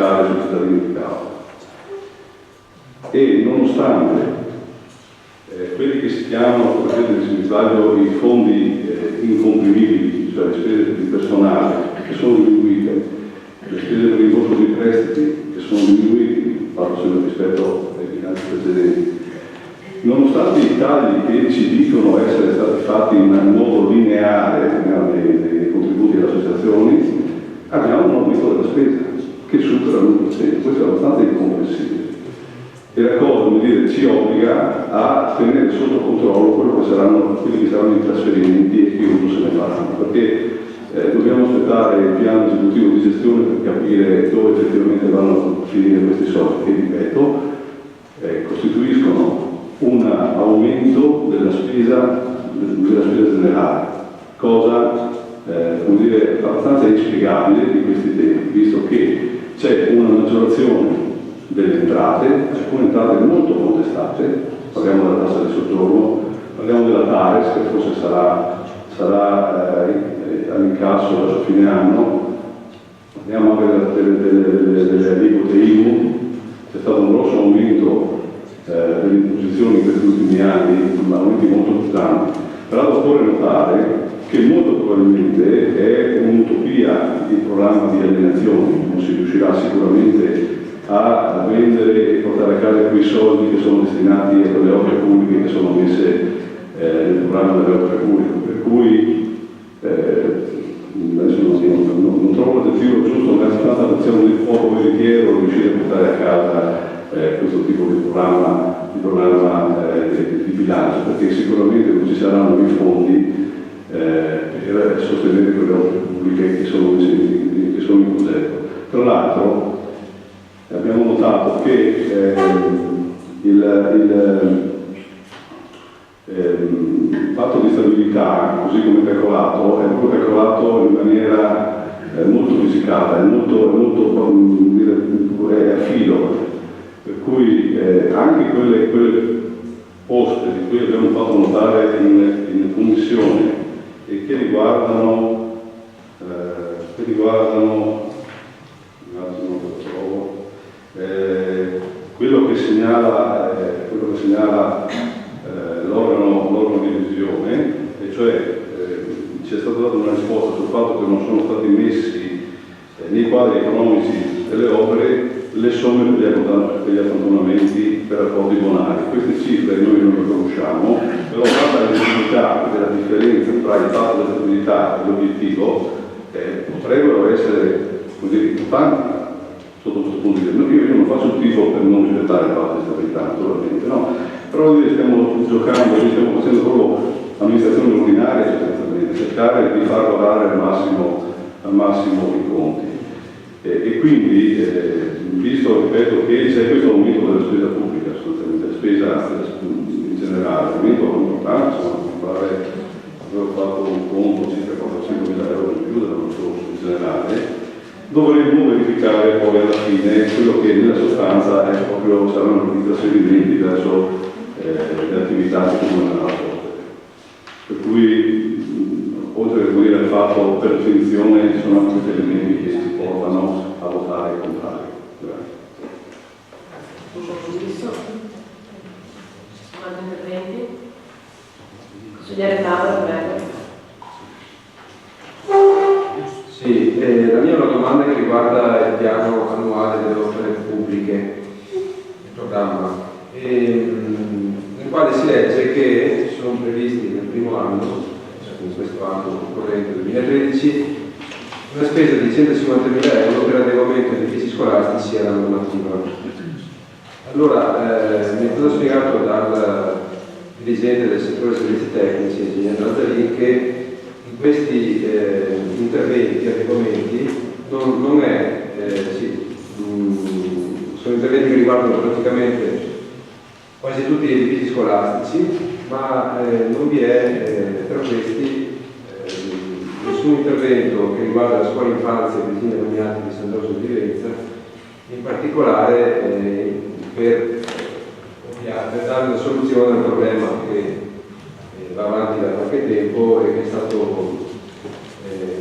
scale sui cittadini di causa. E nonostante quelli che si chiamano, per esempio, se mi sbaglio, i fondi incomprimibili, cioè le spese di personale che sono diminuite, le spese per rimborso dei prestiti che sono diminuiti, parlo sempre rispetto ai bilanci precedenti, nonostante i tagli che ci dicono essere stati fatti in modo lineare nei contributi alle associazioni, abbiamo un aumento della spesa che supera l'1%, questo è abbastanza incomprensibile. E la cosa, come dire, ci obbliga a tenere sotto controllo quelli che saranno i trasferimenti e che uno se ne faranno, perché dobbiamo aspettare il piano esecutivo di gestione per capire dove effettivamente vanno a finire questi soldi, che ripeto, costituiscono un aumento della spesa generale, cosa come dire, abbastanza inspiegabile di questi tempi, visto che c'è una maggiorazione delle entrate, alcune entrate molto contestate, parliamo della tassa di soggiorno, parliamo della TARES che forse sarà all'incasso verso fine anno, parliamo anche delle aliquote IMU, c'è stato un grosso aumento delle imposizioni in questi ultimi anni, aumenti molto importanti. Però occorre notare che molto probabilmente è un'utopia il programma di alienazione, non si riuscirà sicuramente a vendere e portare a casa quei soldi che sono destinati a quelle opere pubbliche che sono messe nel programma delle opere pubbliche, per cui adesso non trovo l'aggettivo giusto, ma è stata un'azione di poco veritiero riuscire a portare a casa questo tipo di programma di bilancio, perché sicuramente non ci saranno i fondi per sostenere quelle opere pubbliche che sono in progetto. Tra l'altro abbiamo notato che il patto di stabilità, così come calcolato, è proprio calcolato in maniera molto fisicata, è a filo, per cui anche quelle poste di cui abbiamo fatto notare in commissione e che riguardano quello che segnala l'organo di revisione, e cioè ci è stata data una risposta sul fatto che non sono stati messi nei quadri economici delle opere le somme per gli accantonamenti per rapporti bonari. Queste cifre noi non le conosciamo, però data la necessità della differenza tra il patto della stabilità e l'obiettivo, potrebbero essere importanti sotto questo punto di vista. Io non faccio il tifo per non rispettare il patto di stabilità, naturalmente, no? Però noi stiamo giocando, stiamo facendo proprio amministrazione ordinaria, sostanzialmente, cercare di far lavorare al massimo i conti. E quindi, visto, ripeto, che c'è questo aumento della spesa pubblica, sostanzialmente, la spesa in generale, aumento importante, avevo fatto un conto circa 400.000 euro in più dell'anno scorso in generale, dovremmo verificare poi alla fine quello che nella sostanza saranno i trasferimenti verso le attività che comunano la posta. Per cui, oltre al fatto per definizione, ci sono altri elementi che ci portano a votare il contrario. Grazie. Altri interventi? Consigliere Tavolo, prego. Sì, la mia è una domanda che riguarda il piano annuale delle opere pubbliche, il programma, nel quale si legge che sono previsti nel primo anno, cioè in questo anno corrente 2013, una spesa di 150.000 euro per adeguamento agli edifici scolastici alla normativa. Allora, mi è stato spiegato dal dirigente del settore servizi tecnici, ingegner Lazzarini, che in questi interventi, adeguamenti, sono interventi che riguardano praticamente quasi tutti gli edifici scolastici, ma non vi è tra questi nessun intervento che riguarda la scuola infanzia Virginia Maniati di San Giorgio di Vivenza, in particolare per dare una soluzione al problema che va avanti da qualche tempo e che è stato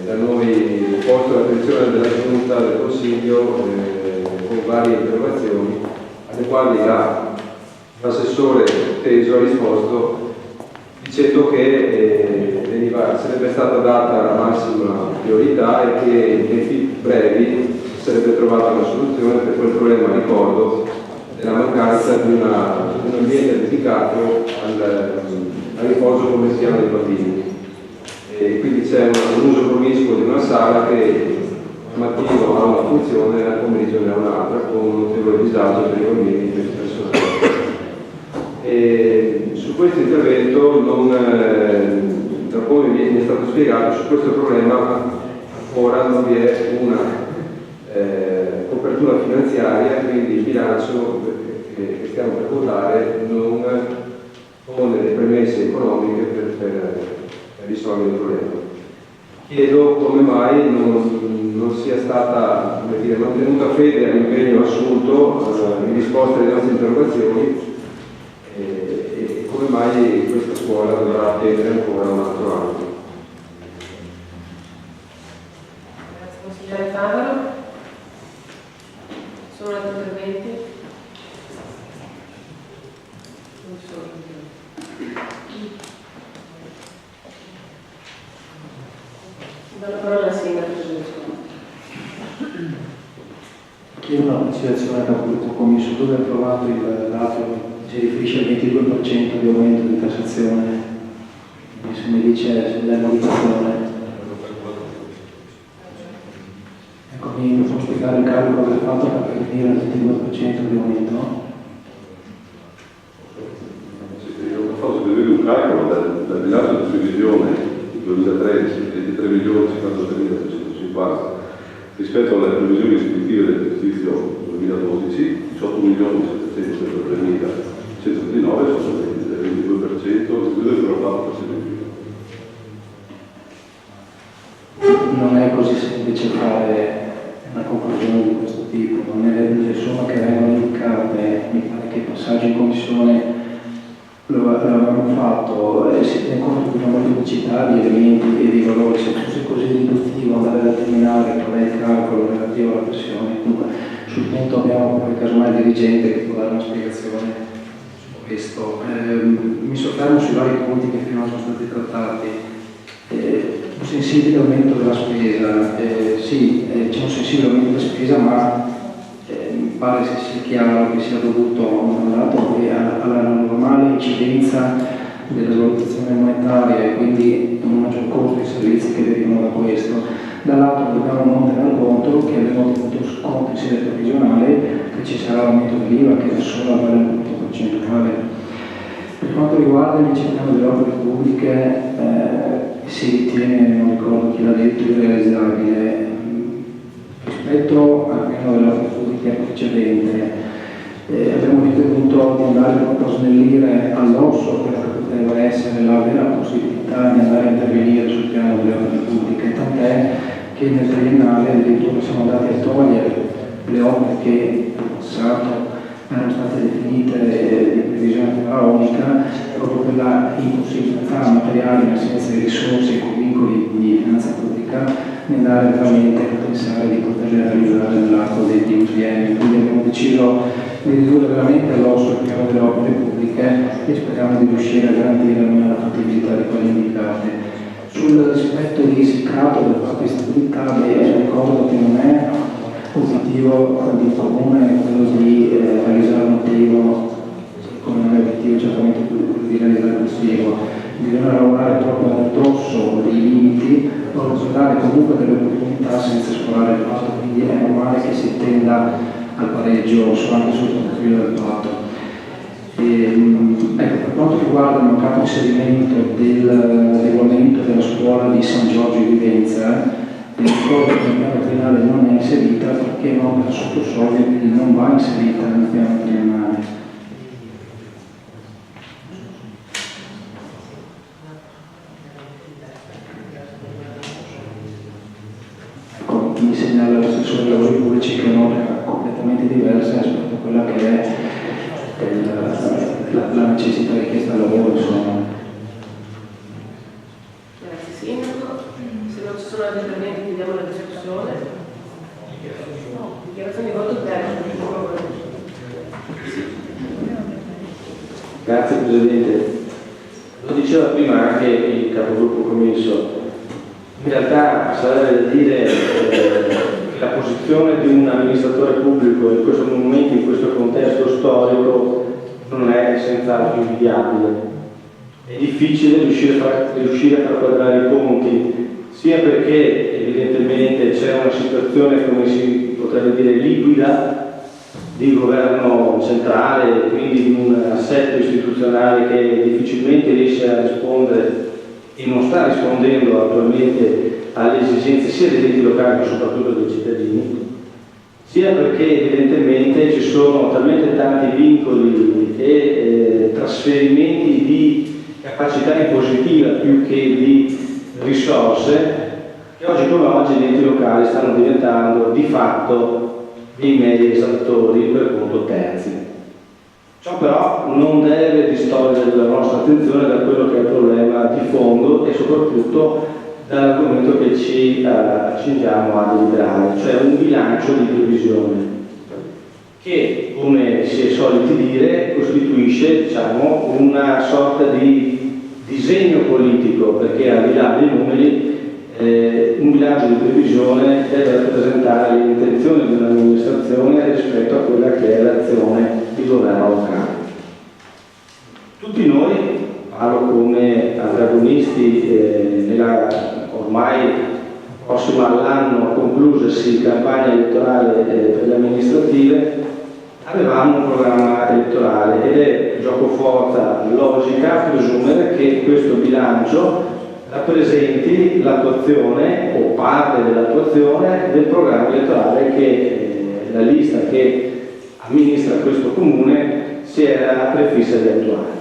da noi posto all'attenzione della Giunta del Consiglio con varie interrogazioni, alle quali l'assessore Teso ha risposto dicendo che sarebbe stata data la massima priorità e che in tempi brevi sarebbe trovata una soluzione per quel problema, ricordo, della mancanza di un ambiente dedicato al riposo pomeridiano dei bambini. E quindi c'è un uso promiscuo di una sala che al mattino ha una funzione e al pomeriggio ne ha un'altra, con un notevole disagio per i bambini e per il personale. E su questo intervento, da come mi è stato spiegato, su questo problema ancora non vi è una copertura finanziaria, quindi il bilancio che stiamo per votare non pone le premesse economiche per risolvere il problema. Chiedo come mai non sia stata, come dire, mantenuta fede all'impegno assunto in risposta alle nostre interrogazioni e come mai questa scuola dovrà attendere ancora un altro anno. Grazie consigliere Favaro. Sono altri interventi? Non sono interventi. Do la parola al sindaco. Chiedo una considerazione da pubblico commesso, dove ha trovato il dato che si riferisce al 22% di aumento di tassazione, se mi dice sull'immobilizzazione. Ecco, mi può spiegare il calcolo che ha fatto per venire al 22% di aumento? Io posso vedere un calcolo dal bilancio di previsione del 2013 di 3.053.350 rispetto alle previsioni ispettive dell'esercizio 2012, 18.733.139 sono del 22%, il 2,4% in più. Non è così semplice fare una conclusione di questo tipo, non è le somme che vengono indicate, mi pare che i passaggi in commissione lo avevano fatto, si tiene conto di una molteplicità di elementi e di valori. Se fosse così riduttivo andare a determinare qual è il calcolo relativo alla pressione, dunque sul punto abbiamo poi casomai il dirigente che può dare una spiegazione su questo. Mi soffermo sui vari punti che finora sono stati trattati. Un sensibile aumento della spesa, sì, c'è un sensibile aumento della spesa, ma mi pare sia chiaro che sia dovuto alla normale incidenza della valutazione monetaria e quindi un maggior costo dei servizi che derivano da questo. Dall'altro dobbiamo non tenere conto che abbiamo tenuto conto in sede previsionale che ci sarà l'aumento dell'IVA che è solo al valore punto percentuale. Per quanto riguarda invece il piano delle opere pubbliche, si ritiene, non ricordo chi l'ha detto, irrealizzabile. Rispetto al piano delle opere pubbliche precedente, abbiamo ritenuto di andare proprio a snellire all'osso quella che poteva essere la vera possibilità di andare a intervenire sul piano delle opere pubbliche, tant'è che nel triennale addirittura siamo andati a togliere le opere che in passato erano state definite di previsione faraonica proprio per la impossibilità materiale in assenza di risorse e con vincoli di finanza pubblica di andare veramente a pensare di poterle realizzare nell'arco dei trienni. Quindi abbiamo deciso di ridurre veramente all'osso il piano delle opere pubbliche e speriamo di riuscire a garantire almeno la fattibilità di quelle indicate. Sul rispetto di risicato del patto di stabilità, ricordo che non è obiettivo di comune quello di realizzare un obiettivo, come non è obiettivo certamente quello di realizzare un obiettivo, bisogna lavorare proprio nel dorso dei limiti, dare comunque delle opportunità senza sforare il patto, quindi è normale che si tenda al pareggio anche sul profilo del patto. Ecco, per quanto riguarda il mancato inserimento dell'adeguamento della scuola di San Giorgio di Vivenza, ricordo che il piano triennale non è inserita perché è un'opera sotto soglia, quindi non va inserita nel piano triennale. Ecco, mi segnala l'assessore dei lavori pubblici che è un'opera completamente diversa rispetto a quella che è la necessità richiesta al lavoro, insomma. Grazie Sindaco. Se non ci sono altri interventi chiudiamo la discussione. Dichiarazione di voto terzo. Grazie Presidente. Lo diceva prima anche il capogruppo commesso, in realtà sarebbe da dire che la posizione di un amministratore pubblico in questo momento, in questo contesto storico, non è senz'altro invidiabile. È difficile riuscire a far quadrare i conti, sia perché evidentemente c'è una situazione, come si potrebbe dire, liquida di governo centrale, quindi di un assetto istituzionale che difficilmente riesce a rispondere e non sta rispondendo attualmente alle esigenze sia degli enti locali che soprattutto dei cittadini, sia perché evidentemente ci sono talmente tanti vincoli e trasferimenti di capacità impositiva più che di risorse, che oggi come oggi gli enti locali stanno diventando di fatto dei meri esattori per conto terzi. Ciò però non deve distogliere la nostra attenzione da quello che è il problema di fondo e soprattutto dall'argomento che ci accingiamo a deliberare, cioè un bilancio di previsione che, come si è soliti dire, costituisce, diciamo, una sorta di disegno politico, perché al di là dei numeri un bilancio di previsione deve rappresentare le intenzioni di un'amministrazione rispetto a quella che è l'azione di governo locale. Tutti noi, parlo come antagonisti nella ormai prossima all'anno conclusasi campagna elettorale per le amministrative, avevamo un programma elettorale ed è giocoforza logica presumere che questo bilancio rappresenti l'attuazione o parte dell'attuazione del programma elettorale che la lista che amministra questo comune si era prefissa di attuare.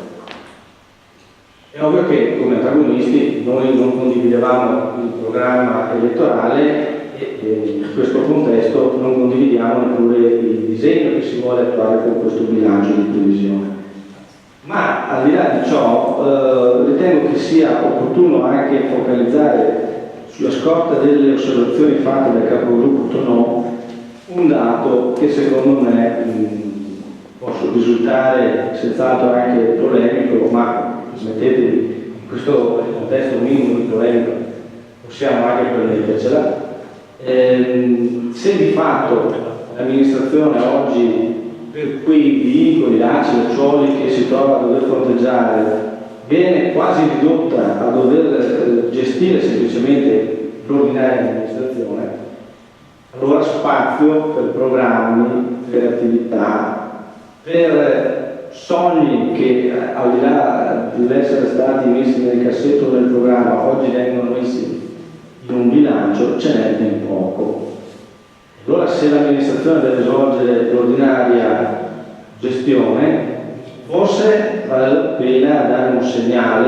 È ovvio che come antagonisti noi non condividevamo il programma elettorale e in questo contesto non condividiamo neppure il disegno che si vuole attuare con questo bilancio di previsione. Ma al di là di ciò ritengo che sia opportuno anche focalizzare sulla scorta delle osservazioni fatte dal capogruppo Tonò un dato che secondo me posso risultare senz'altro anche polemico, ma smettetevi, in questo contesto minimo di polemica possiamo anche permettercela. Se di fatto l'amministrazione oggi, per quei vincoli, lacci, lacciuoli che si trova a dover fronteggiare, viene quasi ridotta a dover gestire semplicemente l'ordinaria amministrazione, allora spazio per programmi, per attività, per sogni che al di là di essere stati messi nel cassetto o nel programma oggi vengono messi in un bilancio, ce n'è ben poco. Allora se l'amministrazione deve svolgere l'ordinaria gestione, forse vale la pena dare un segnale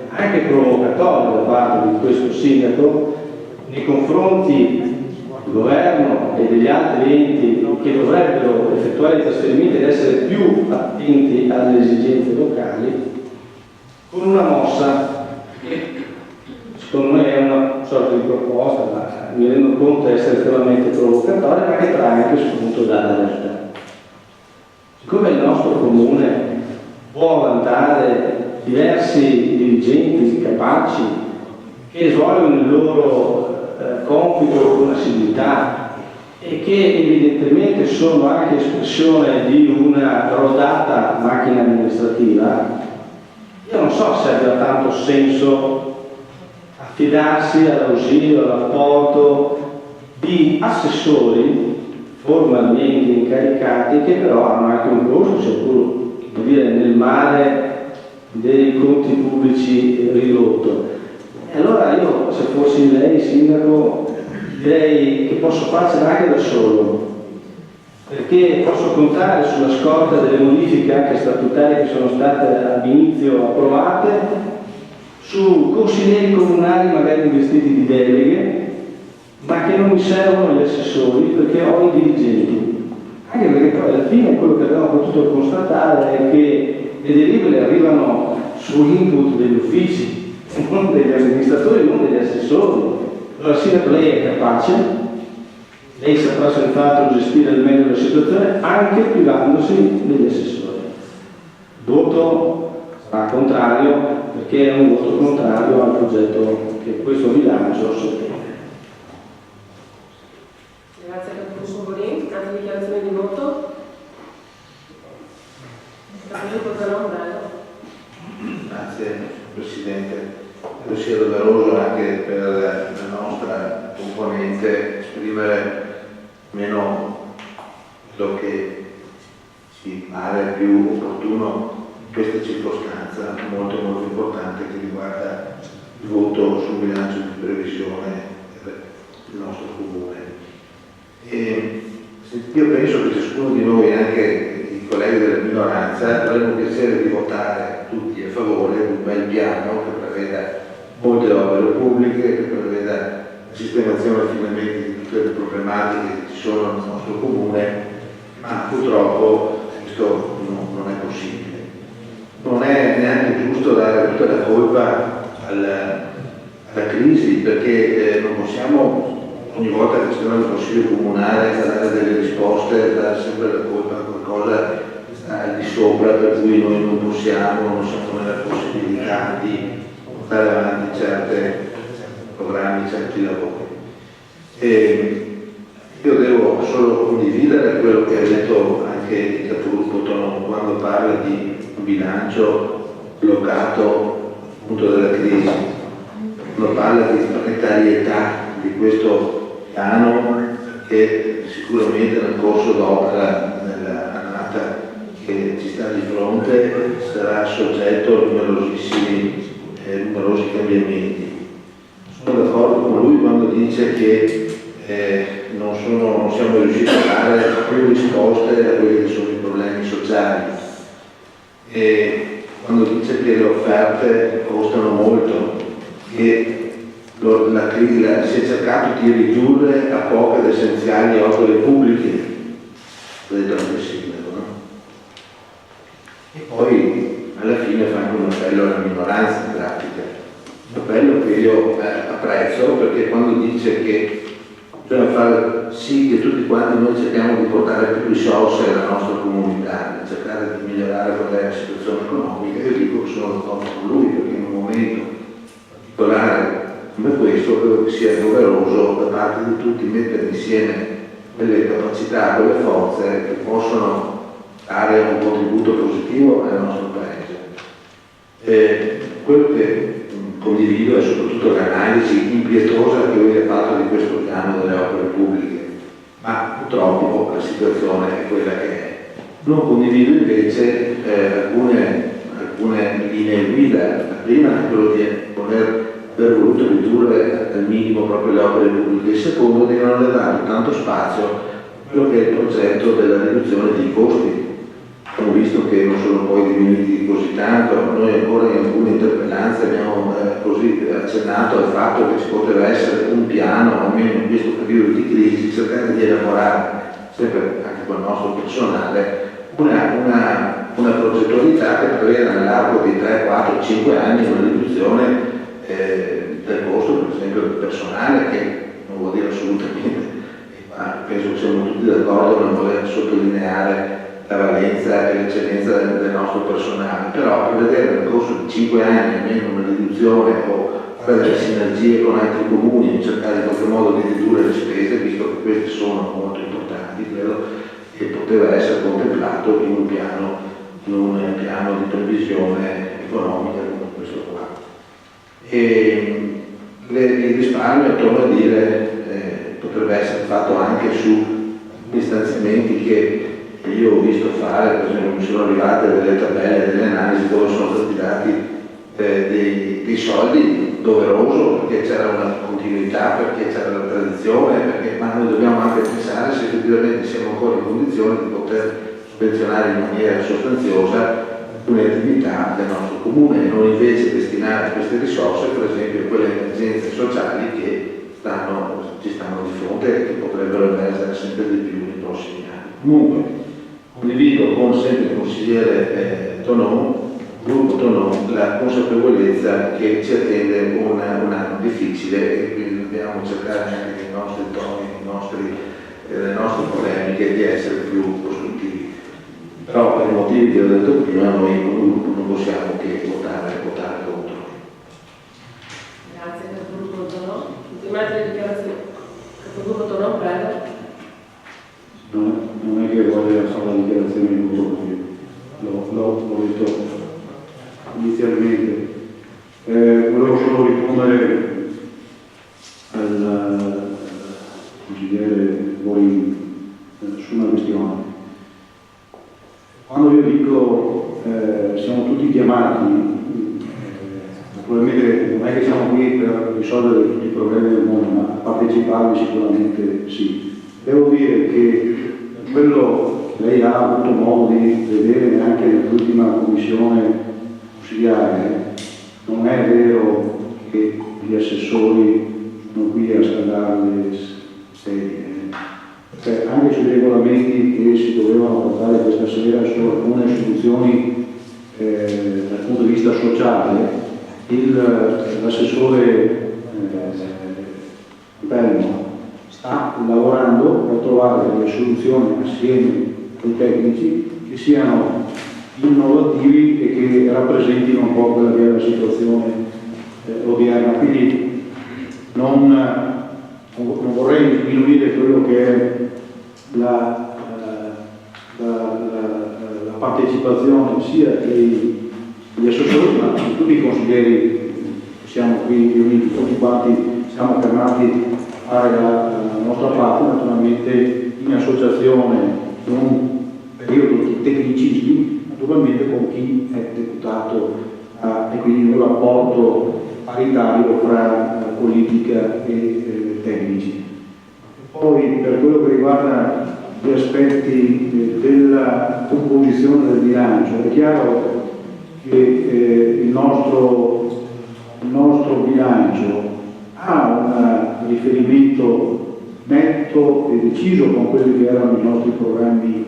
anche provocatorio da parte di questo sindaco nei confronti del governo e degli altri enti che dovrebbero effettuare i trasferimenti ed essere più attenti alle esigenze locali, con una mossa che secondo me è una sorta di proposta, ma mi rendo conto di essere estremamente provocatoria, ma che trae anche spunto dalla realtà. Siccome il nostro comune può vantare diversi dirigenti capaci che svolgono il loro compito con assiduità e che evidentemente sono anche espressione di una rodata macchina amministrativa, io non so se abbia tanto senso affidarsi all'ausilio, all'apporto di assessori formalmente incaricati che però hanno anche un costo, seppur nel mare dei conti pubblici ridotto. E allora io, se fossi lei sindaco, direi che posso farcela anche da solo, perché posso contare sulla scorta delle modifiche anche statutarie che sono state all'inizio approvate, su consiglieri comunali magari investiti di deleghe, ma che non mi servono gli assessori perché ho i dirigenti. Anche perché poi alla fine quello che abbiamo potuto constatare è che le delibere arrivano su input degli uffici, non degli amministratori, non degli assessori. Allora sindaco, lei è capace, lei saprà senz'altro gestire al meglio la situazione anche privandosi degli assessori. Dopo voto sarà contrario, perché è un voto contrario al progetto che questo bilancio sottende. Grazie al capogruppo Bonini. Altre dichiarazioni di voto? Capogruppo Zalone, prego. Grazie Presidente. Credo sia doveroso anche per la nostra componente esprimere meno quello che ci pare più opportuno in questa circostanza molto importante che riguarda il voto sul bilancio di previsione del nostro comune. E io penso che ciascuno di noi, anche i colleghi della minoranza, avremmo piacere di votare tutti a favore di un bel piano che preveda molte opere pubbliche, che preveda la sistemazione finalmente di tutte le problematiche che ci sono nel nostro comune, ma purtroppo questo non è possibile. Non è neanche giusto dare tutta la colpa alla crisi, perché non possiamo ogni volta che c'è un consiglio comunale dare delle risposte, dare sempre la colpa a qualcosa che sta al di sopra, per cui noi non possiamo, non siamo nella possibilità di portare avanti certi programmi, certi lavori. E io devo solo condividere quello che ha detto anche il capogruppo Tonon quando parla di un bilancio bloccato appunto dalla crisi, quando parla di precarietà di questo piano che sicuramente nel corso d'opera, nell'annata che ci sta di fronte, sarà soggetto a numerosi cambiamenti. Sono d'accordo con lui quando dice che non siamo riusciti a dare più risposte a quelli che sono i problemi sociali, e quando dice che le offerte costano molto, che la crisi si è cercato di ridurre a poche ed essenziali opere pubbliche, l'ha detto anche il sindaco, no? E poi alla fine fa anche un appello alla minoranza in pratica, un appello che io apprezzo, perché quando dice che bisogna fare sì che tutti quanti noi cerchiamo di portare più risorse alla nostra comunità, cercare di migliorare qual è la situazione economica, io dico che sono d'accordo con lui, perché in un momento particolare come questo credo che sia doveroso da parte di tutti mettere insieme quelle capacità, quelle forze che possono dare un contributo positivo al nostro Paese. Quello che condivido è soprattutto l'analisi impietosa che lui ha fatto di questo piano delle opere pubbliche, ma purtroppo la situazione è quella che è. Non condivido invece alcune linee guida. La prima è quello di aver voluto ridurre al minimo proprio le opere pubbliche, il secondo di non aver dato tanto spazio a quello che è il progetto della riduzione dei costi. Abbiamo visto che non sono poi diminuiti così tanto, noi ancora in alcune interpellanze abbiamo così accennato al fatto che ci poteva essere un piano, almeno in questo periodo di crisi, cercare di elaborare, sempre anche con il nostro personale, una progettualità che preveda nell'arco di 3, 4, 5 anni una riduzione del costo, per esempio del personale, che non vuol dire assolutamente, ma penso che siamo tutti d'accordo nel voler sottolineare la valenza e l'eccellenza del nostro personale, però prevedere nel corso di 5 anni almeno una riduzione o fare delle sinergie con altri comuni e cercare in qualche modo di ridurre le spese, visto che queste sono molto importanti, credo che poteva essere contemplato in un piano di previsione economica come questo qua. E il risparmio, torno a dire, potrebbe essere fatto anche su stanziamenti che io ho visto fare, per esempio mi sono arrivate delle tabelle, delle analisi dove sono stati dati dei soldi, doveroso, perché c'era una continuità, perché c'era la tradizione, ma noi dobbiamo anche pensare se effettivamente siamo ancora in condizione di poter sovvenzionare in maniera sostanziosa alcune attività del nostro comune e non invece destinare queste risorse per esempio a quelle emergenze sociali che ci stanno di fronte e che potrebbero emergere sempre di più nei prossimi anni. Comunque condivido con sempre il consigliere gruppo Tonon, la consapevolezza che ci attende un anno difficile e quindi dobbiamo cercare anche nei nostri toni, le nostre polemiche di essere più costruttivi. Però per i motivi che ho detto prima noi come gruppo non possiamo che votare contro. Grazie, capogruppo Tonò. Ultimate dichiarazioni. Capogruppo Tonò, prego. Non è che voglio fare la dichiarazione di voto, l'ho detto inizialmente. Volevo solo rispondere al consigliere Borini su una questione. Quando io dico siamo tutti chiamati, naturalmente non è che siamo qui per risolvere tutti i problemi del mondo, ma parteciparvi sicuramente sì. Devo dire che quello che lei ha avuto modo di vedere anche nell'ultima commissione ausiliare, non è vero che gli assessori sono qui a scaldare le sedie. Perché anche sui regolamenti che si dovevano portare questa sera su alcune soluzioni dal punto di vista sociale, l'assessore Bello sta lavorando per trovare delle soluzioni assieme ai tecnici che siano innovativi e che rappresentino un po' quella che è la situazione odierna. Quindi non vorrei diminuire quello che è la partecipazione sia degli assessori ma di tutti i consiglieri che siamo qui riuniti, tutti quanti siamo chiamati a fare la nostra parte, naturalmente in associazione in un periodo di tecnicismi, naturalmente con chi è deputato e quindi un rapporto paritario fra politica e tecnici. Poi per quello che riguarda gli aspetti della composizione del bilancio, è chiaro che il nostro bilancio ha un riferimento netto e deciso con quelli che erano i nostri programmi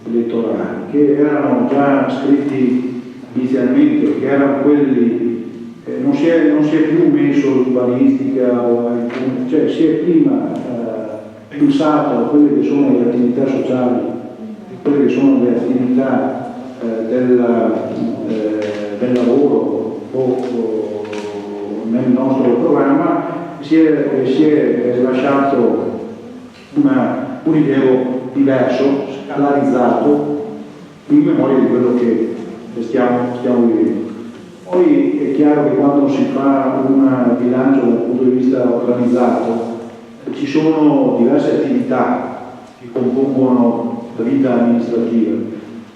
elettorali, che erano già scritti inizialmente, che erano quelli, non si è più messo l'urbanistica, cioè si è prima pensato a quelle che sono le attività sociali, quelle che sono le attività del lavoro o nel nostro programma, si è lasciato un rilievo diverso, scalarizzato, in memoria di quello che stiamo vivendo. Poi è chiaro che quando si fa un bilancio dal punto di vista organizzato ci sono diverse attività che compongono la vita amministrativa,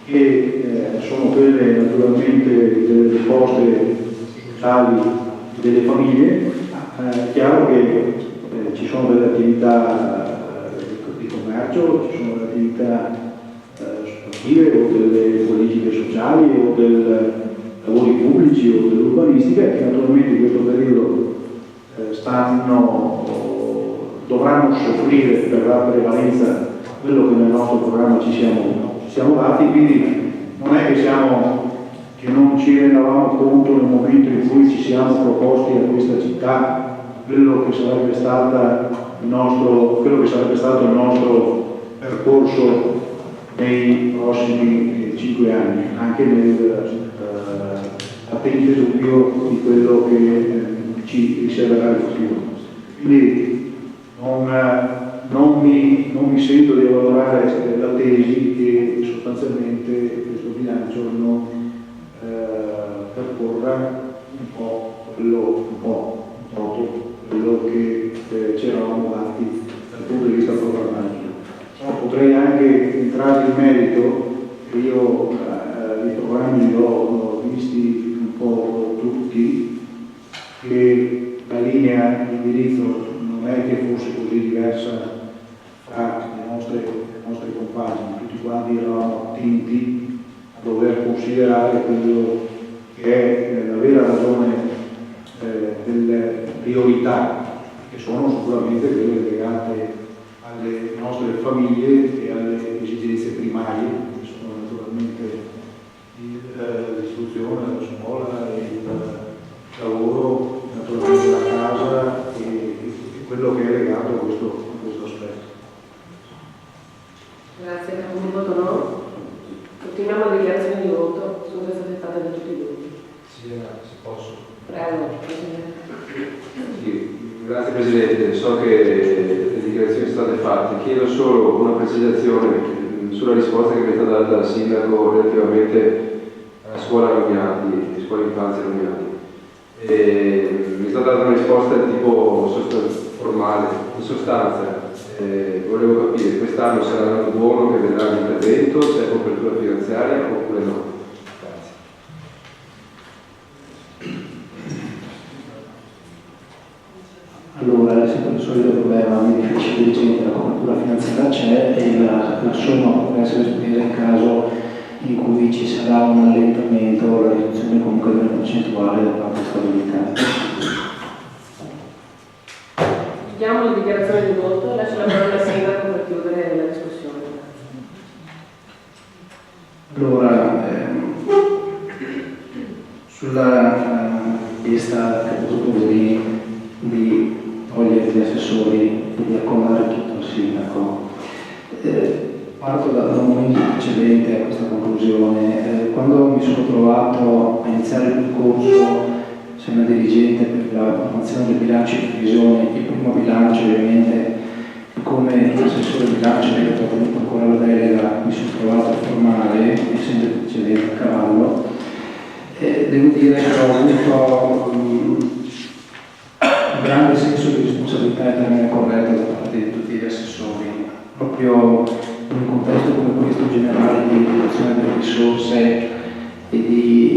che sono quelle naturalmente delle poste sociali delle famiglie. È chiaro che ci sono delle attività di commercio, ci sono delle attività sportive o delle politiche sociali o dei lavori pubblici o dell'urbanistica che naturalmente in questo periodo dovranno soffrire per la prevalenza quello che nel nostro programma ci siamo dati, quindi non è che non ci rendavamo conto nel momento in cui ci siamo proposti a questa città quello che sarebbe stato il nostro percorso nei prossimi 5 anni, anche nel attente dubbio di quello che ci riserverà il futuro. Quindi non mi sento di valorare la tesi che sostanzialmente questo bilancio non percorra un po' quello che ci eravamo dati dal punto di vista programmatico. Potrei anche entrare in merito, io i programmi li ho visti un po' tutti, che la linea di indirizzo non è che fosse così diversa tra le nostre compagini, tutti quanti eravamo attenti a dover considerare quello che è la vera ragione delle priorità, che sono sicuramente quelle legate alle nostre famiglie e alle esigenze primarie, che sono naturalmente l'istruzione, la scuola, il lavoro, naturalmente la casa e quello che è legato a questo aspetto. Grazie, capogruppo Tonò. Chiediamo le dichiarazioni di voto, sono già state fatte da tutti i gruppi. Sì, se posso. Prego, Presidente. Sì, grazie Presidente, so che le dichiarazioni sono state fatte, chiedo solo una precisazione sulla risposta che mi è stata data dal Sindaco relativamente alla scuola Rognati, scuola infanzia Rognati. Mi è stata data una risposta di tipo formale, in sostanza volevo capire, quest'anno sarà l'anno buono che vedrà l'intervento, se è copertura finanziaria oppure no? Allora, sempre il solito problema difficile di gente, la copertura finanziaria c'è e la somma può essere spesa in caso in cui ci sarà un allentamento o la riduzione comunque della percentuale da parte di stabilità. Chiediamo le dichiarazioni di voto, lascio la parola al Sindaco per chiudere la discussione. Allora, sulla richiesta che ho avuto di togliere gli assessori e di accomodare tutto il sindaco, parto da un momento precedente a questa conclusione. Quando mi sono trovato a iniziare il percorso, sono dirigente per la formazione del bilancio di previsione, il primo bilancio ovviamente come assessore del bilancio che ho avuto ancora la delega, mi sono trovato a formare, essendo il precedente a cavallo, devo dire che ho avuto un grande senso di responsabilità e termine corretto da parte di tutti gli assessori, proprio in un contesto come questo generale di riduzione delle risorse e di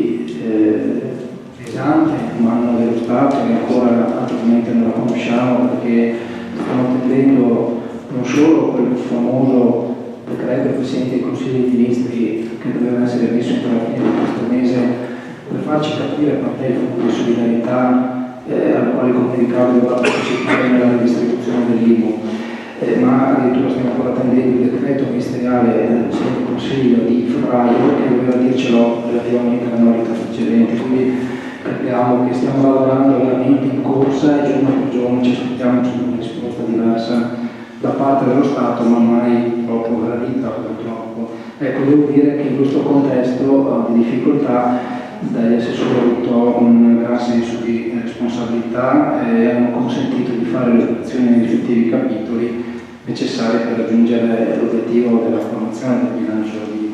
pesante mano dello Stato, che ancora attualmente non la conosciamo perché stiamo attendendo non solo quel famoso decreto del Presidente del Consiglio dei Ministri che doveva essere messo entro la fine di questo mese per farci capire a parte il fondo di solidarietà al quale il Comune di Cavour dovrà partecipare nella redistribuzione dell'IMU, ma addirittura stiamo ancora attendendo il decreto ministeriale del Presidente del Consiglio di febbraio che doveva dircelo relativamente alla novità precedente, quindi capiamo che stiamo lavorando veramente in corsa e giorno per giorno ci aspettiamo una risposta diversa da parte dello Stato, ma mai troppo gradita purtroppo. Ecco, devo dire che in questo contesto di difficoltà dagli assessori ho avuto un gran senso di responsabilità e hanno consentito di fare le operazioni nei rispettivi capitoli necessarie per raggiungere l'obiettivo della formazione del bilancio di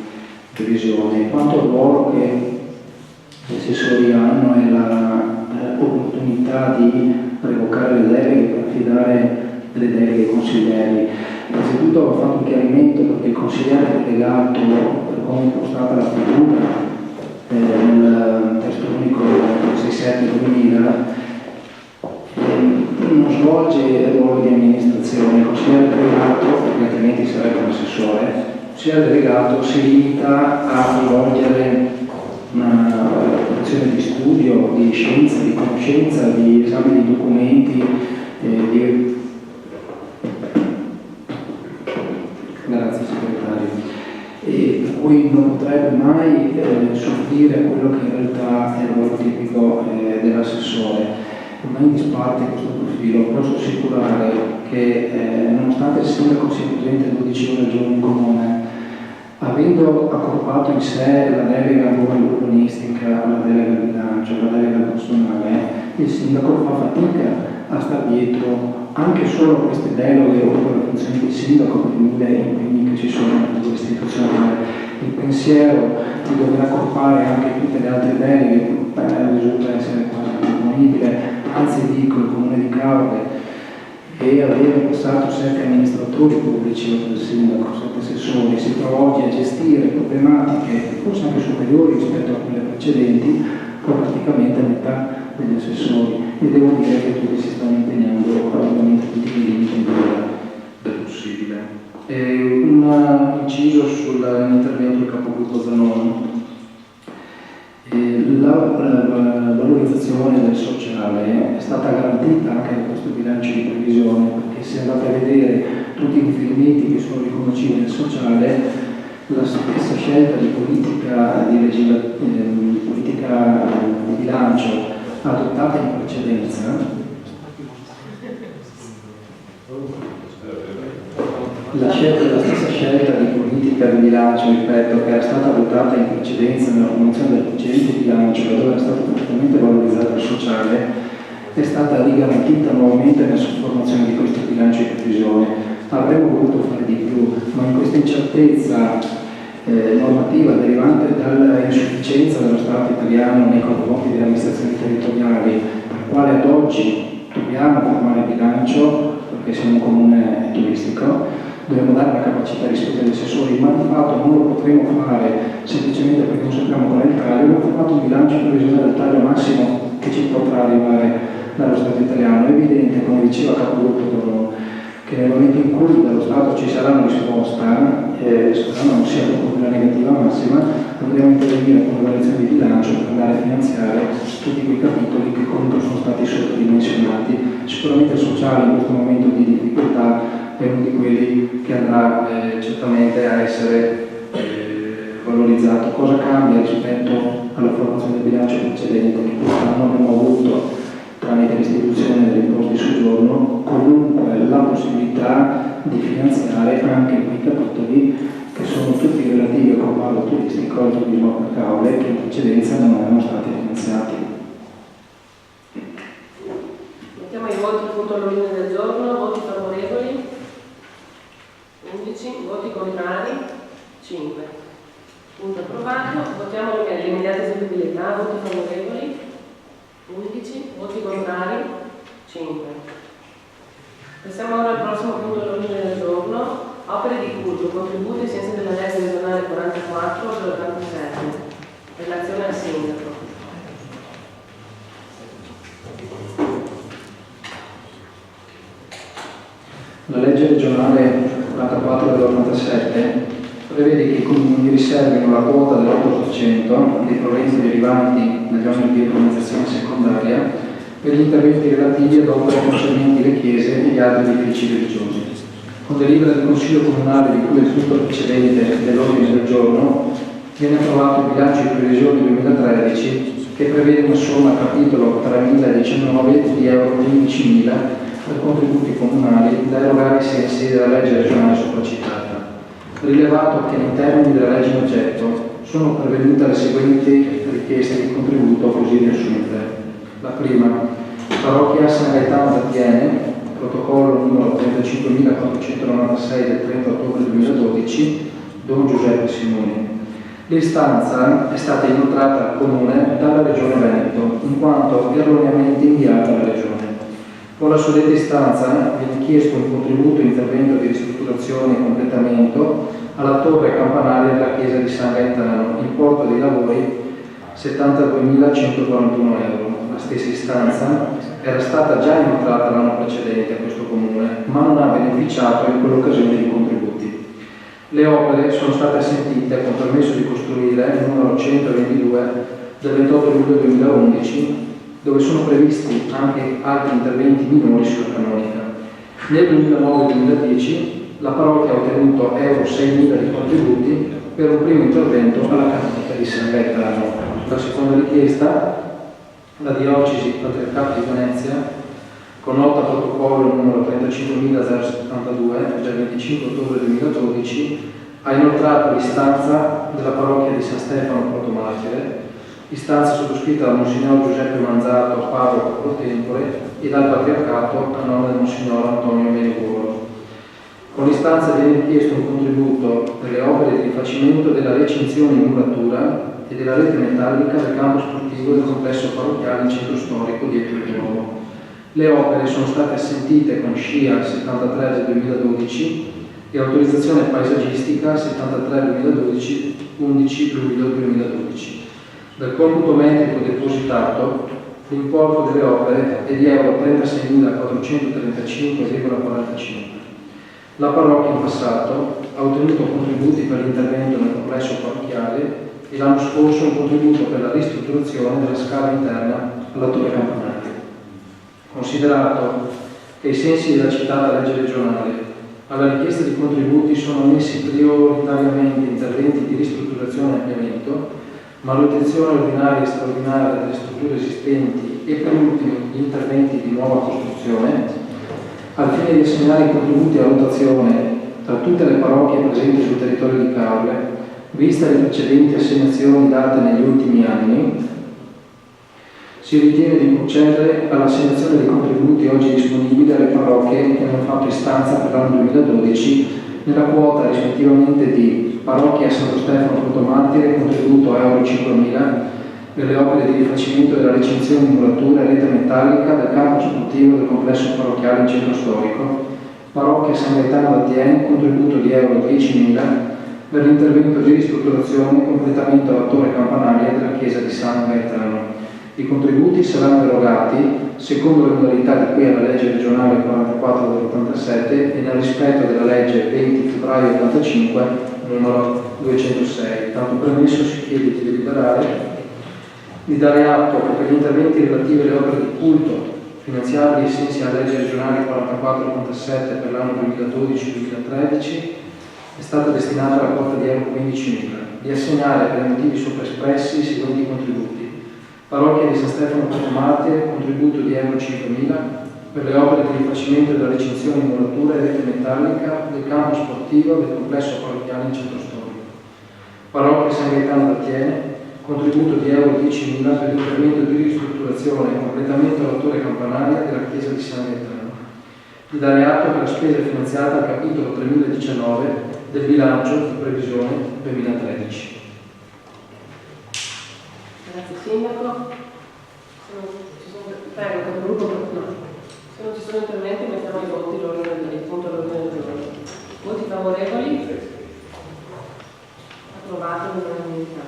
previsione. Quanto al ruolo che gli assessori hanno e l'opportunità di revocare le deleghe per affidare delle deleghe ai consiglieri. Innanzitutto ho fatto un chiarimento perché il consigliere delegato, per come è impostata la figura nel testo unico 67/2000, non svolge il ruolo di amministrazione. Il consigliere delegato, perché altrimenti sarebbe un assessore, il consigliere delegato si limita a svolgere una operazione di studio, di scienza, di conoscenza, di esame di documenti, grazie segretario, e per cui non potrebbe mai soffrire quello che in realtà è il ruolo tipico dell'assessore. Non in disparte questo profilo, posso assicurare che nonostante il sindaco sia presente 12 ore al giorno in comune, avendo accorpato in sé la delega urbanistica, la delega al bilancio, la delega al personale, il sindaco fa fatica a star dietro anche solo a queste deleghe o per la funzione del sindaco per i 1000 impegni che ci sono nella tua istituzione. Il pensiero di dover accorpare anche tutte le altre deleghe risulta essere quasi improponibile, anzi dico il Comune di Cavour e aveva in passato 7 amministratori pubblici oltre il sindaco, 7 assessori, si trova oggi a gestire problematiche forse anche superiori rispetto a quelle precedenti con praticamente metà degli assessori, e devo dire che tutti si stanno impegnando ovviamente tutti i limiti del possibile. Un inciso sull'intervento del capogruppo Zanoni. La valorizzazione del sociale è stata garantita anche da questo bilancio di previsione, perché se andate a vedere tutti i riferimenti che sono riconoscibili nel sociale, la stessa scelta di politica di bilancio adottata in precedenza, La stessa scelta di politica di bilancio, ripeto, che era stata adottata in precedenza nella formazione del precedente bilancio, dove era stato perfettamente valorizzato il sociale, è stata rigarantita nuovamente nella formazione di questo bilancio di previsione. Avremmo voluto fare di più, ma in questa incertezza normativa derivante dall'insufficienza dello Stato italiano nei confronti delle amministrazioni territoriali, per quale ad oggi dobbiamo formare bilancio, perché siamo un comune turistico, dobbiamo dare la capacità rispetto agli assessori, ma di fatto non lo potremo fare semplicemente perché non sappiamo qual è il taglio. Abbiamo formato un bilancio in previsione del taglio massimo che ci potrà arrivare dallo Stato italiano. È evidente, come diceva Capogruppo, che nel momento in cui dallo Stato ci sarà una risposta, sperando non sia proprio quella negativa massima, dobbiamo intervenire con la variazione di bilancio per andare a finanziare tutti quei capitoli che comunque sono stati sottodimensionati. Sicuramente il sociale in questo momento di difficoltà è uno di quelli che andrà certamente a essere valorizzato. Cosa cambia rispetto alla formazione del bilancio precedente? Che quest'anno abbiamo avuto, tramite l'istituzione delle imposte di soggiorno, comunque la possibilità di finanziare anche quei capitoli che sono tutti relativi al comparto turistico, al turismo per cavole, che in precedenza non erano stati finanziati. Mettiamo i voti appunto all'ordine del giorno. Voti favorevoli 11, voti contrari 5. Punto approvato. Votiamo l'immediata eseguibilità. Voti favorevoli 11, voti contrari 5. Passiamo ora al prossimo punto all'ordine del giorno. Opere di culto, contributi ai sensi della legge regionale 44/87. Relazione al sindaco. La legge regionale 44/87 prevede che i comuni riservino la quota dell'8% dei proventi derivanti dagli oneri di organizzazione secondaria per gli interventi relativi ad opere concernenti le chiese e gli altri edifici religiosi. Con delibera del Consiglio Comunale di cui è il punto precedente dell'ordine del giorno, viene approvato il bilancio di previsione 2013 che prevede una somma a capitolo 3019 di euro 15.000 per contributi comunali da erogare ai sensi della legge regionale sopracitata. Rilevato che nei termini della legge in oggetto sono pervenute le seguenti richieste di contributo così riassunte. La prima, parrocchia San Gaetano d'Atiene, protocollo numero 35.496 del 30 ottobre 2012, Don Giuseppe Simoni. L'istanza è stata inoltrata al Comune dalla Regione Veneto, in quanto erroneamente inviata alla Regione. Con la suddetta istanza viene chiesto un contributo in intervento di ristrutturazione e completamento alla torre campanaria della chiesa di San Gaetano, importo dei lavori 72.141 euro. La stessa istanza era stata già inoltrata l'anno precedente a questo Comune, ma non ha beneficiato in quell'occasione di contributi. Le opere sono state assentite con permesso di costruire il numero 122 del 28 luglio 2011, dove sono previsti anche altri interventi minori sulla canonica. Nel 2009-2010 la parrocchia ha ottenuto euro 6.000 di contributi per un primo intervento alla canonica di San Gaetano. La seconda richiesta, la diocesi Patriarcato di Venezia, con nota protocollo numero 35.072 del 25 ottobre 2012, ha inoltrato l'istanza della parrocchia di San Stefano Protomartire, istanza sottoscritta da Monsignor Giuseppe Manzato, parroco pro tempore, e dal Patriarcato a nome del Monsignor Antonio Medievolo. Con l'istanza viene richiesto un contributo per le opere di rifacimento della recinzione in muratura e della rete metallica del campo sportivo del complesso parrocchiale in centro storico di Epiro. Le opere sono state assentite con SCIA 73 del 2012 e autorizzazione paesaggistica 73 2012, 11 luglio 2012. Dal computo metrico depositato, l'importo delle opere è di euro 36.435,45. La parrocchia in passato ha ottenuto contributi per l'intervento nel complesso parrocchiale e l'anno scorso un contributo per la ristrutturazione della scala interna alla torre campanaria. Considerato che ai sensi della citata legge regionale alla richiesta di contributi sono ammessi prioritariamente interventi di ristrutturazione e ampliamento, manutenzione ordinaria e straordinaria delle strutture esistenti e per ultimo gli interventi di nuova costruzione, al fine di assegnare i contributi a rotazione tra tutte le parrocchie presenti sul territorio di Caorle, vista le precedenti assegnazioni date negli ultimi anni, si ritiene di procedere all'assegnazione dei contributi oggi disponibili alle parrocchie che hanno fatto istanza per l'anno 2012 nella quota rispettivamente di parrocchia Santo Stefano Protomartire, contributo euro 5.000 per le opere di rifacimento della recinzione in muratura e rete metallica del campo sportivo del complesso parrocchiale in centro storico, parrocchia San Gaetano d'Attiene, contributo di euro 10.000 per l'intervento di ristrutturazione e completamento alla torre campanaria della chiesa di San Gaetano. I contributi saranno erogati secondo le modalità di cui alla legge regionale 44 dell'87 e nel rispetto della legge 20 febbraio 85 numero 206. Tanto premesso, si chiede di deliberare di dare atto che per gli interventi relativi alle opere di culto finanziabili ai sensi della legge regionale 44-87 per l'anno 2012-2013 è stata destinata la quota di euro 15.000, di assegnare per i motivi sopra espressi i seguenti contributi: parrocchia di San Stefano Protomartire, contributo di euro 5.000 per le opere di rifacimento della recinzione in muratura e rete metallica del campo sportivo del complesso parrocchiale in centro storico; parrocchia San Gaetano d'Attiene, contributo di euro 10.000 per l'intervento di ristrutturazione e completamento della torre campanaria della chiesa di San Gaetano; di dare atto per la spesa finanziata al capitolo 3019 del bilancio di previsione 2013. Grazie Sindaco. Prego, capogruppo. No. Se non ci sono interventi mettiamo ai voti il punto all'ordine del giorno. Voti favorevoli? Approvato all'unanimità.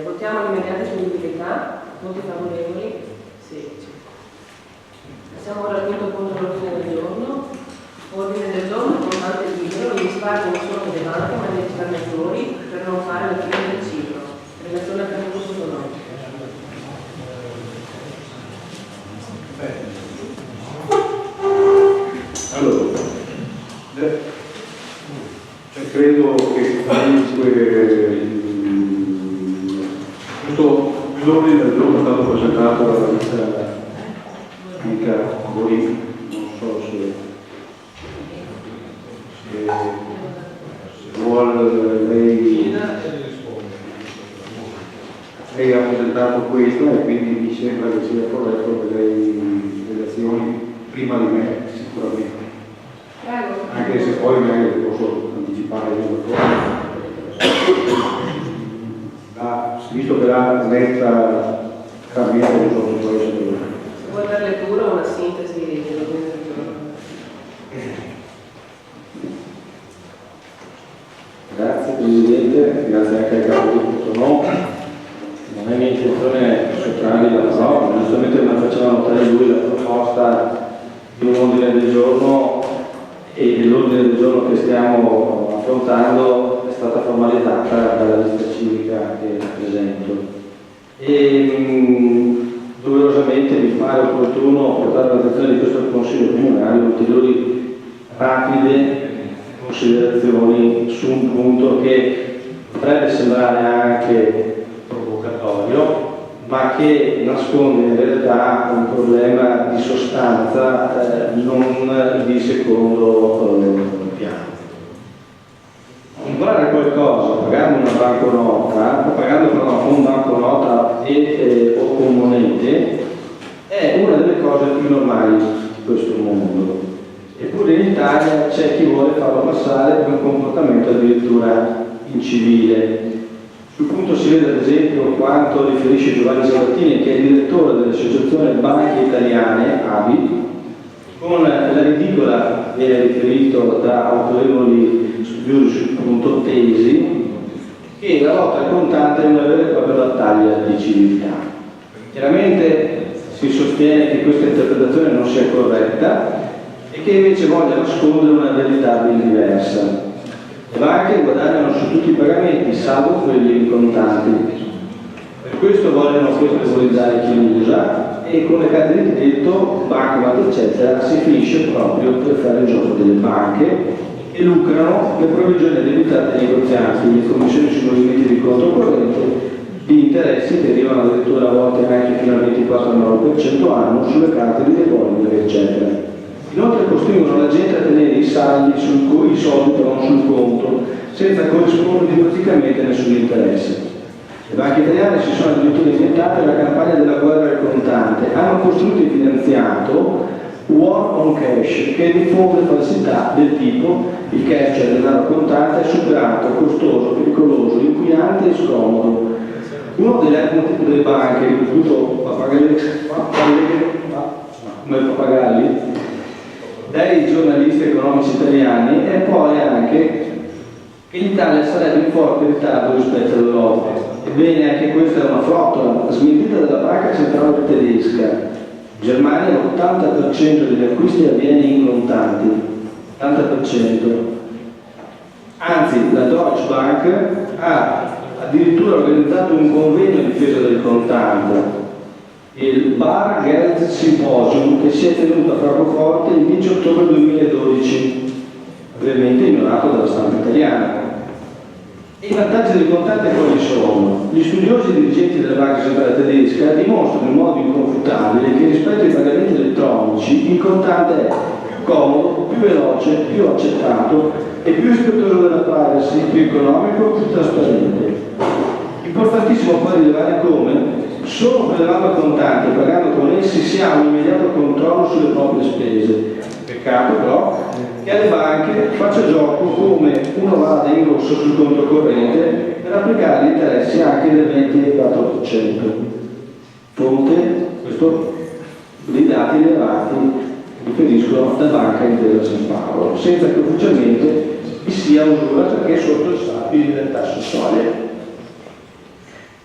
Votiamo l'immediata eseguibilità. Voti favorevoli? Sì. Passiamo ora al quinto punto all'ordine del giorno. Ordine del giorno con tante libero, i risparmi non sono delle banche ma dei risparmiatori per non fare la fine del ciclo. Relazione al capogruppo economico. Allora, credo che l'ordine del giorno è stato presentato dalla amica Borini, non so se vuole lei ha presentato questo e quindi mi sembra che sia corretto che lei le azioni prima di me sicuramente. Prego. Anche se poi magari posso anticipare io visto che l'ha letta chiaramente non so se può essere. Se vuoi per lettura una sintesi dell'ordine del giorno. Grazie Presidente, grazie anche al capogruppo no. Non è mia intenzione sottrargli la parola, giustamente come faceva notare lui la proposta di un ordine del giorno e dell'ordine del giorno che stiamo affrontando è stata formalizzata dalla lista civica che rappresento. E doverosamente mi pare opportuno portare all'attenzione di questo Consiglio Comunale ulteriori rapide considerazioni su un punto che potrebbe sembrare anche provocatorio, ma che nasconde in realtà un problema di sostanza non di secondo piano. Comprare qualcosa pagando una banconota, pagando con banconota o con monete è una delle cose più normali di questo mondo. Eppure in Italia c'è chi vuole farlo passare come un comportamento addirittura incivile. Sul punto si vede ad esempio quanto riferisce Giovanni Sabattini, che è direttore dell'Associazione Banche Italiane, ABI, con la ridicola, viene riferito da autorevoli studiosi sul punto, tesi, che la lotta al contante è una vera e propria battaglia di civiltà. Chiaramente si sostiene che questa interpretazione non sia corretta e che invece voglia nascondere una verità ben diversa. Le banche guadagnano su tutti i pagamenti, salvo quelli in contanti. Per questo vogliono colpevolizzare chi li usa e con le carte di credito, bancomat eccetera, si finisce proprio per fare il gioco delle banche e lucrano le provvigioni debitate ai negozianti, le commissioni sui movimenti di conto corrente, gli interessi che arrivano addirittura a volte anche fino al 24,9% anno sulle carte di deposito eccetera. Inoltre costringono la gente a tenere i saldi, i soldi però sul conto, senza corrispondergli praticamente nessun interesse. Le banche italiane si sono addirittura inventate la campagna della guerra al contante, hanno costruito e finanziato War on Cash, che diffonde falsità del tipo: il cash, cioè il denaro contante, è superato, costoso, pericoloso, inquinante e scomodo. Uno degli leitmotiv delle banche, ripetuto come pappagalli dai giornalisti economici italiani, è poi anche che l'Italia sarebbe in forte ritardo rispetto all'Europa. Ebbene, anche questa è una frottola smentita dalla banca centrale tedesca. In Germania l'80% degli acquisti avviene in contanti, 80%. Anzi, la Deutsche Bank ha addirittura organizzato un convegno a difesa del contante, il Bargeld Symposium, che si è tenuto a Francoforte il 10 ottobre 2012, brevemente ignorato dalla stampa italiana. E i vantaggi del contante quali sono? Gli studiosi e dirigenti della Banca Centrale Tedesca dimostrano in modo inconfutabile che rispetto ai pagamenti elettronici il contante è più comodo, più veloce, più accettato e più rispettoso della privacy, più economico, più trasparente. Importantissimo poi rilevare come solo prelevando il contante e pagando con essi si ha un immediato controllo sulle proprie spese. Peccato però che alle banche faccia gioco come uno vada in rosso sul conto corrente per applicare gli interessi anche del 24%. Fonte, questo, dei dati rilevati riferiscono da Banca Intesa San Paolo, senza che ufficialmente vi sia usura perché sotto il stabile del tasso soglia.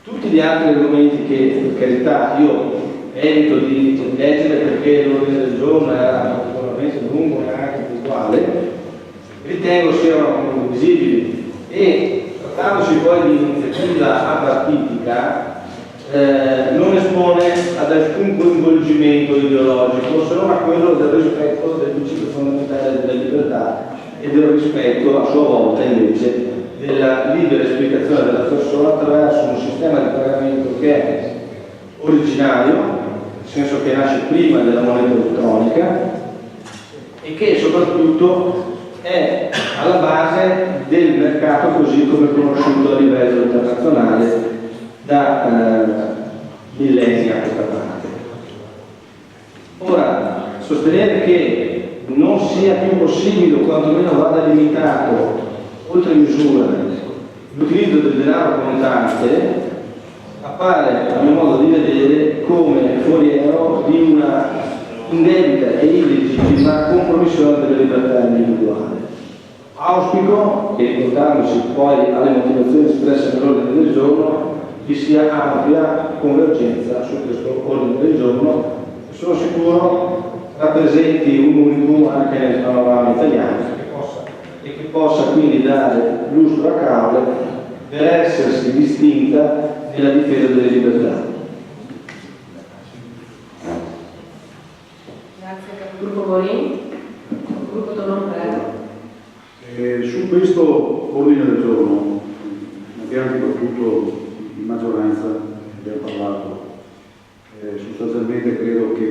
Tutti gli altri argomenti che, per carità, io evito di leggere perché l'ordine del giorno era particolarmente lungo e anche puntuale, ritengo siano condivisibili e trattandosi poi di iniziativa apartitica non espone ad alcun coinvolgimento ideologico se non a quello del rispetto del principio fondamentale della libertà e del rispetto a sua volta invece della libera esplicazione della persona attraverso un sistema di pagamento che è originario, nel senso che nasce prima della moneta elettronica e che soprattutto è alla base del mercato così come conosciuto a livello internazionale da millenni a questa parte. Ora, sostenere che non sia più possibile o quantomeno vada limitato oltre misura l'utilizzo del denaro contante appare, a mio modo di vedere, come foriero di una indebita e illegittima compromissione delle libertà individuali. Auspico che, ricordandosi poi alle motivazioni espresse nell'ordine del giorno, vi sia ampia convergenza su questo ordine del giorno e sono sicuro rappresenti un unicum anche nel panorama italiano e che possa quindi dare lustro a causa per essersi distinta nella difesa delle libertà. Grazie, capogruppo Morin. Gruppo Tonon, prego. Su questo ordine del giorno abbiamo dibattuto in maggioranza, abbiamo parlato. Sostanzialmente credo che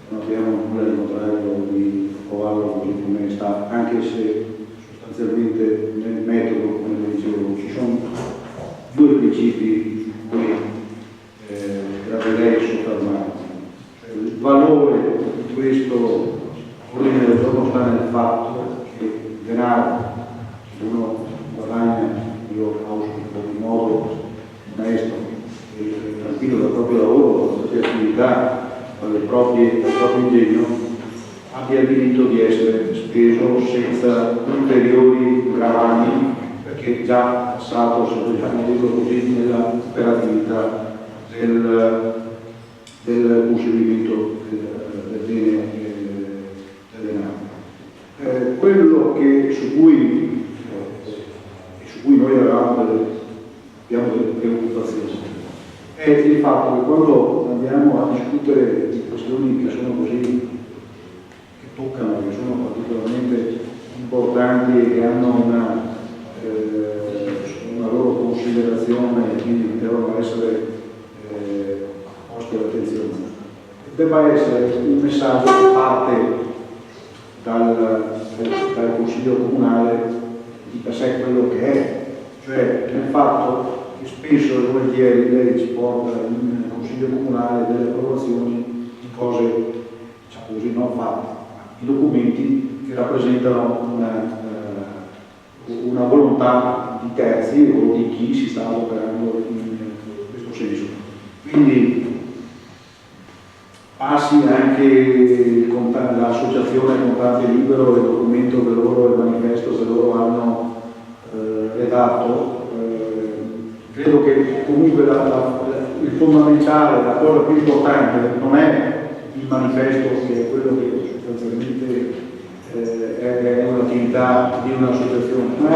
non abbiamo nulla di contrario di approvarlo così come sta, anche se sostanzialmente nel metodo, come dicevo, ci sono due principi su cui gradirei soffermarmi. Il valore di questo ordine del giorno sta nel fatto che il denaro, se uno guadagna, io auspico in modo onesto e tranquillo dal proprio lavoro, dalla propria attività, dal proprio impegno, abbia il diritto di essere speso senza ulteriori gravami, perché già passato, se vogliamo dirlo così, nella operatività del conseguimento del bene del denaro. Quello su cui noi abbiamo delle preoccupazioni è il fatto che quando andiamo a discutere di questioni che sono così, che toccano, che sono particolarmente importanti e che hanno una loro considerazione e quindi devono essere poste all'attenzione, debba essere un messaggio che parte dal Consiglio Comunale di per sé quello che è, cioè nel fatto che spesso e volentieri lei ci porta in Consiglio Comunale delle approvazioni di cose, diciamo così, non fatte, i documenti che rappresentano una volontà di terzi o di chi si sta operando in questo senso. Quindi passi anche con l'associazione Contante Libero, il documento che loro, il manifesto che loro hanno redatto. Credo che comunque il fondamentale, la cosa più importante non è il manifesto, che è quello che sostanzialmente è un'attività di un'associazione, ma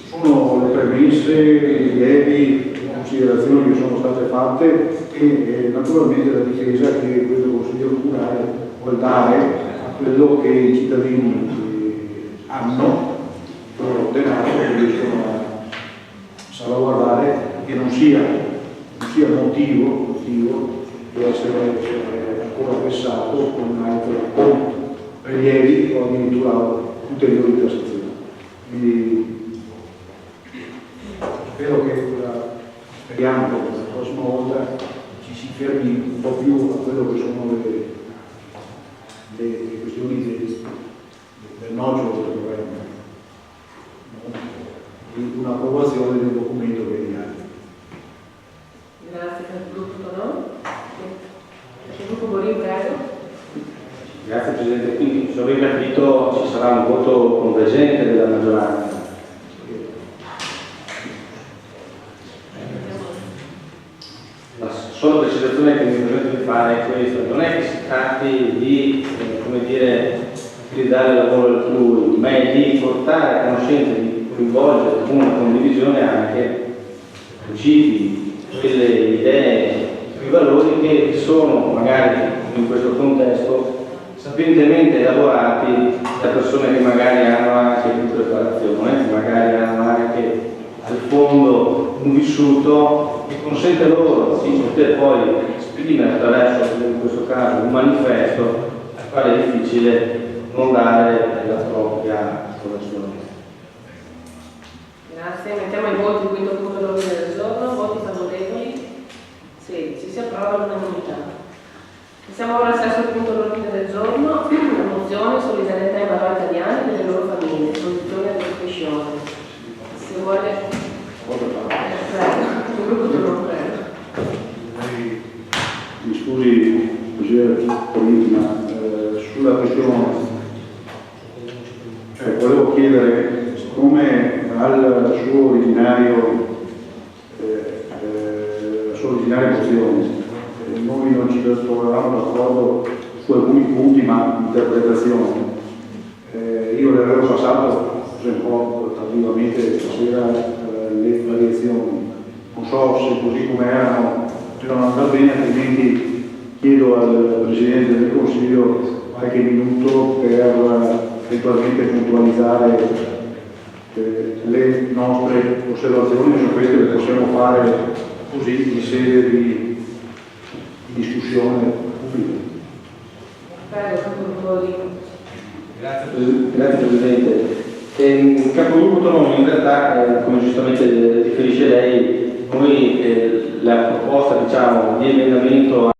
sono le premesse, i rilievi, le considerazioni che sono state fatte e naturalmente la difesa che questo Consiglio Comunale vuol dare a quello che i cittadini hanno loro denaro e riescono a salvaguardare, che non sia motivo di essere ancora vessato con rilievi o addirittura ulteriori tassazioni. Quindi speriamo che la prossima volta ci si fermi un po' più a quello che sono le questioni del nocciolo del governo, di un'approvazione del documento che è in atto. Grazie per il gruppo, no? Il gruppo Borin, prego. Grazie Presidente, quindi se ho ben capito ci sarà un voto convergente della maggioranza. La sola precisazione che mi permetto di fare è questa: non è che si tratti di, come dire, di dare lavoro altrui, ma è di portare a conoscenza, di coinvolgere con una condivisione anche principi, quelle idee, quei valori che sono magari in questo contesto sapientemente elaborati da persone che magari hanno anche più preparazione, che magari hanno anche al fondo un vissuto che consente loro di poter poi esprimere attraverso, in questo caso, un manifesto al quale è difficile non dare la propria approvazione. Grazie, mettiamo ai voti il quinto punto dell'ordine del giorno, voti favorevoli, 16, si approva all'unanimità. Passiamo ora al sesto punto dell'ordine del giorno, la mozione solidarietà ai marò italiani e delle loro famiglie, soluzione alla discussione. Se vuole... Prego, il gruppo te lo prego. Mi scusi, ma sulla questione, cioè volevo chiedere, siccome al suo originario, la sua originaria mozione, noi non ci trovavamo d'accordo su alcuni punti, ma interpretazioni. Io le avevo passato un po' tardivamente stasera le variazioni. Non so se così come erano potevano andare bene, altrimenti chiedo al Presidente del Consiglio qualche minuto per eventualmente puntualizzare le nostre osservazioni. Su queste le possiamo fare così in sede di discussione pubblica. Grazie Presidente. Il capogruppo Tononi in realtà, come giustamente riferisce lei, noi la proposta, diciamo, di emendamento